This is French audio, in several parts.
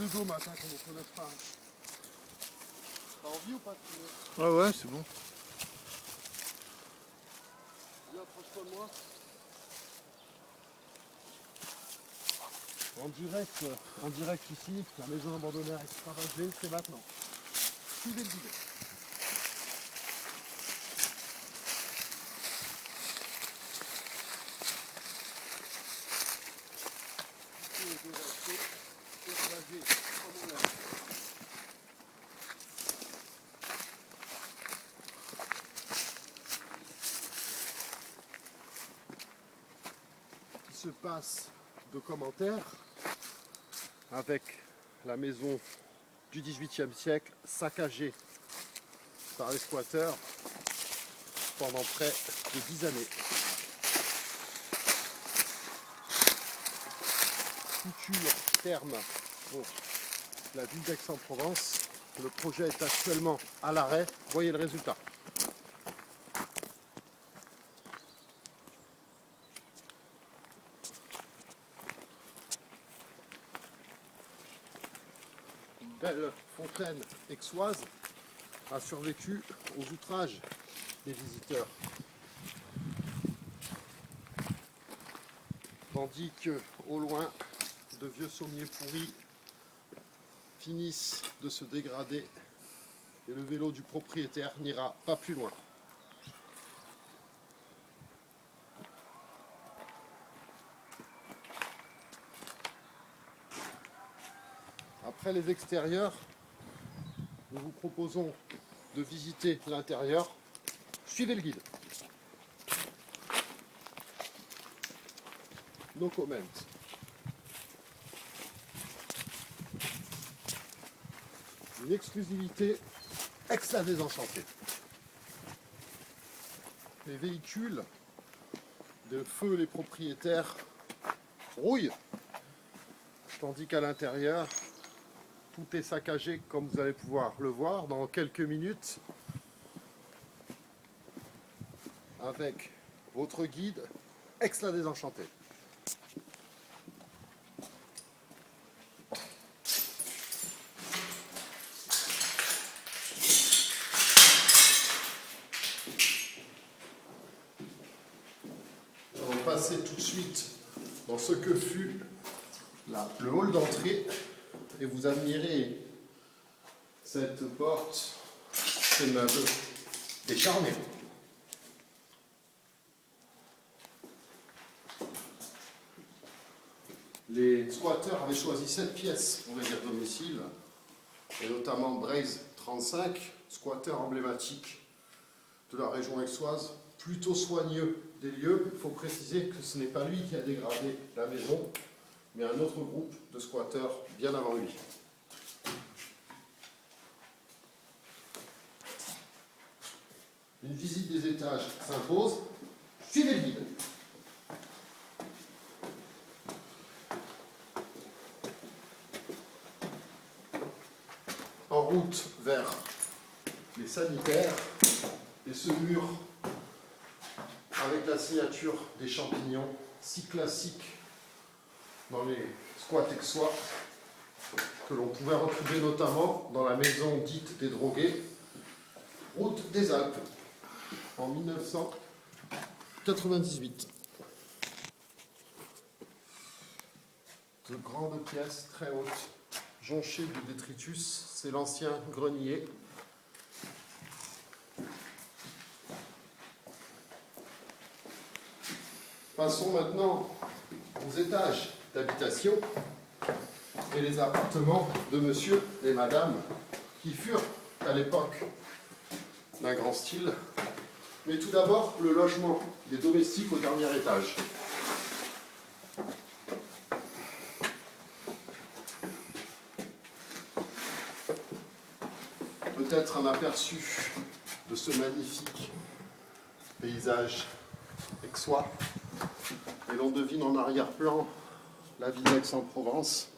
le dos matin qu'on ne connaisse pas. T'as envie ou pas de... Ouais, ouais, c'est bon. Viens, approche-toi de moi. En direct ici, la maison abandonnée à extravagée, c'est maintenant. Suivez le guide. Il se passe de commentaires avec la maison du XVIIIe siècle saccagée par les squatteurs pendant près de 10 années. Futur terme pour la ville d'Aix-en-Provence. Le projet est actuellement à l'arrêt. Voyez le résultat. Une belle fontaine aixoise a survécu aux outrages des visiteurs. Tandis que, au loin, de vieux sommiers pourris finissent de se dégrader et le vélo du propriétaire n'ira pas plus loin. Après les extérieurs, nous vous proposons de visiter l'intérieur. Suivez le guide. No comment. Une exclusivité Aix-la Désenchantée. Les véhicules de feu les propriétaires rouillent, tandis qu'à l'intérieur, tout est saccagé comme vous allez pouvoir le voir dans quelques minutes avec votre guide Aix-la Désenchantée. On va passer tout de suite dans ce que fut le hall d'entrée et vous admirez cette porte, ces meubles décharnés. Les squatteurs avaient choisi cette pièce pour venir domicile, et notamment Braise 35, squatteur emblématique de la région aixoise, plutôt soigneux des lieux. Il faut préciser que ce n'est pas lui qui a dégradé la maison, mais un autre groupe de squatteurs bien avant lui. Une visite des étages s'impose. Suivez le guide. En route vers les sanitaires et ce mur avec la signature des champignons, si classique dans les squats aixois, que l'on pouvait retrouver notamment dans la maison dite des drogués, route des Alpes, en 1998. De grandes pièces très hautes, jonchées de détritus, c'est l'ancien grenier. Passons maintenant aux étages d'habitation et les appartements de monsieur et madame qui furent à l'époque d'un grand style. Mais tout d'abord, le logement des domestiques au dernier étage. Peut-être un aperçu de ce magnifique paysage aixois. Et l'on devine en arrière-plan la ville d'Aix-en-Provence,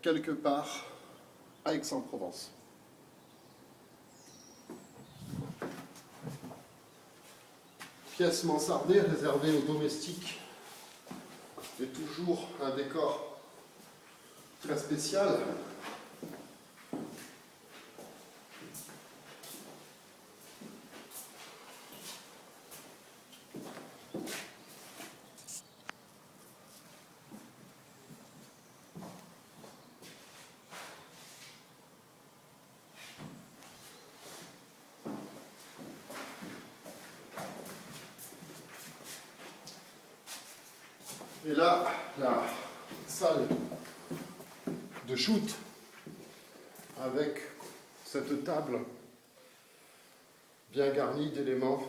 quelque part à Aix-en-Provence. Pièce mansardée réservée aux domestiques, et toujours un décor très spécial. Et là, la salle de shoot avec cette table bien garnie d'éléments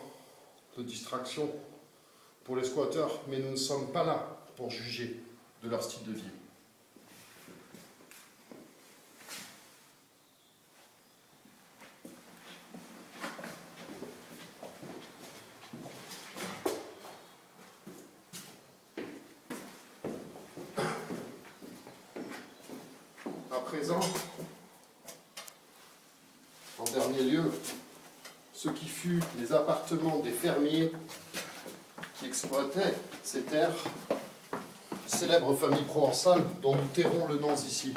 de distraction pour les squatteurs, mais nous ne sommes pas là pour juger de leur style de vie. À présent, en dernier lieu, ce qui fut les appartements des fermiers qui exploitaient ces terres, célèbre famille provençale dont nous tairons le nom ici.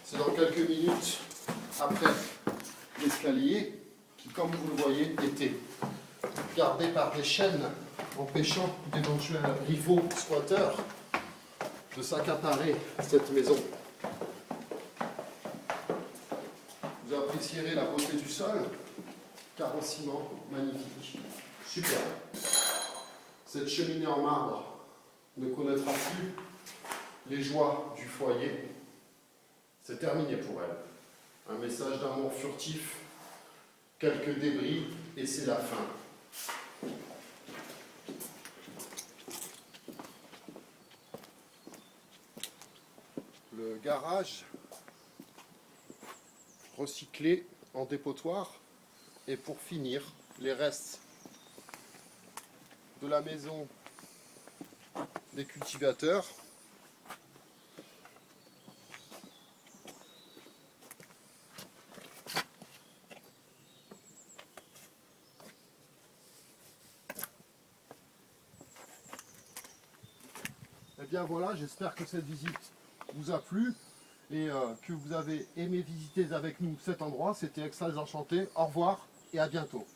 C'est dans quelques minutes après l'escalier qui, comme vous le voyez, était gardé par des chaînes empêchant d'éventuels rivaux squatteurs de s'accaparer cette maison. Vous apprécierez la beauté du sol, carrossiment magnifique, superbe. Cette cheminée en marbre ne connaîtra plus les joies du foyer. C'est terminé pour elle. Un message d'amour furtif, quelques débris et c'est la fin. Le garage recyclé en dépotoir et pour finir les restes de la maison des cultivateurs. Et bien voilà, j'espère que cette visite vous a plu et que vous avez aimé visiter avec nous cet endroit. C'était Extase Enchanté. Au revoir et à bientôt.